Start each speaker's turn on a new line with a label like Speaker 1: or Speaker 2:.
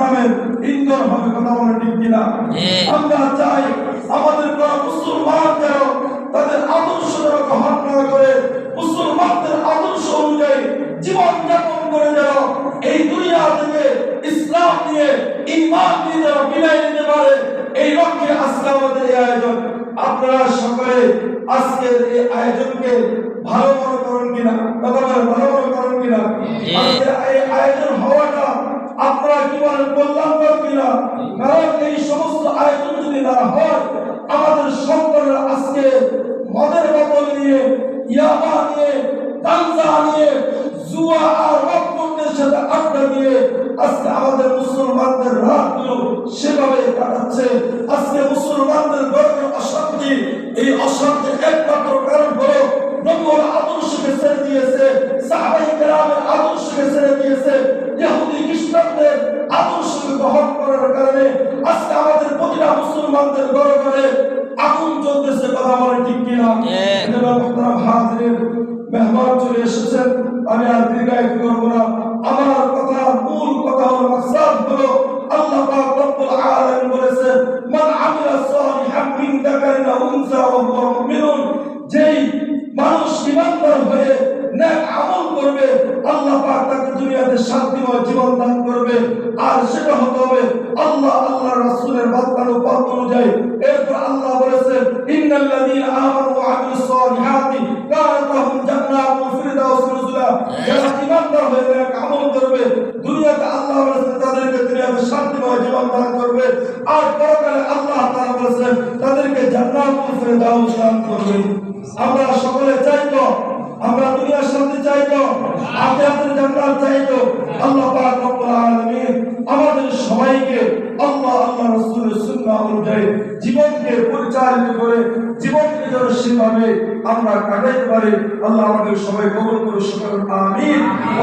Speaker 1: জাহান্নামের ইন্ধন হবে। কথা বলে ঠিক কিনা? আমরা চাই আমাদের কোন মুসলমান যেন তাদের আদর্শ গ্রহণ না করে মুসলমানদের আদর্শ অনুযায়ী জীবন যাপন করে যেন এই দুনিয়া থেকে ইসলাম নিয়ে ঈমান নিয়ে যেন বিদায় নিতে পারে। এই লক্ষ্যে আজকে আমাদের এই আয়োজন। আপনারা সকলে আজকের এই আয়োজনকে ভালো মনে করেন কিনা? কথা বলেন, ভালো মনে করেন কিনা? আজকের এই আয়োজন হওয়াটা আপনারা কি বলেন, কল্যাণকর কিনা? কারণ এই সমস্ত আয়োজন যদি না হয়, আমাদের সন্তানরা আজকে মদের বোতল নিয়ে, ইয়াবা নিয়ে, গাঞ্জা নিয়ে, জুয়া আর রক্তের সাথে আড্ডা দিয়ে আজকে আমাদের মুসলমানদের রাতগুলো সেভাবে কাটাচ্ছে। আজকে মুসলমানদের গর্বে অশান্তি, এই অশান্তির একমাত্র কারণ হলো নবীর আদর্শকে ছেড়ে দিয়েছে, সাহাবায়ে কেরামের আদর্শকে ছেড়ে দিয়েছে, ইহুদি খ্রিস্টানদের আদর্শকে গ্রহণ করার কারণে আজকে আমাদের প্রতিটা মুসলমানদের ঘরে ঘরে আগুন জ্বলতেছে। কথা বলেন ঠিক কিনা? মুহতারাম হাজিরিন, মেহমান চলে এসেছেন, আমি আর দীর্ঘায়িত করব না। আমার কথা, মূল কথা হলো, মাকসাদ হলো আল্লাহ পাক রব্বুল আলামিন বলেছেন, মান আমিলা সালিহান মিন যাকারিন আও উনসা ওয়া হুয়া মুমিনুন, যেই মানুষ ঈমানদার হয়ে নেক আমল করবে আল্লাহ পাক তাকে দুনিয়াতে শান্তিময় জীবন দান করবে। আর সেটা হতে হবে আল্লাহ রাসূলের বাক্যানু পাক অনুযায়ী। এরপর আল্লাহ বলেছেন, ইন্নাল্লাযীনা আমানু ওয়া আমিলুস সালিহাতি কানাত লাহুম জান্নাতুল ফিরদাউস নুজুলা, যারা ঈমানদার হয়ে নেক আমল করবে দুনিয়াতে আল্লাহ বলেছেন তাদেরকে দুনিয়াতে শান্তিময় জীবন দান করবে, আর পরকালে আল্লাহ তাআলা বলেছেন তাদেরকে জান্নাতুল ফিরদাউস দান করবে। আমরা সকলে চাই তো, আমরা দুনিয়ার শান্তি চাই তো, আখিরাতের জান্নাত চাই তো। আল্লাহ পাক রব্বুল আলামিন আমাদের সবাইকে আল্লাহ রাসূলের সুন্নাহ অনুযায়ী জীবনকে পরিচালিত করে জীবনকে যেন সেভাবে আমরা কাটাইতে পারি। আল্লাহ আমাদের সবাই কবুল করুন, আমিন।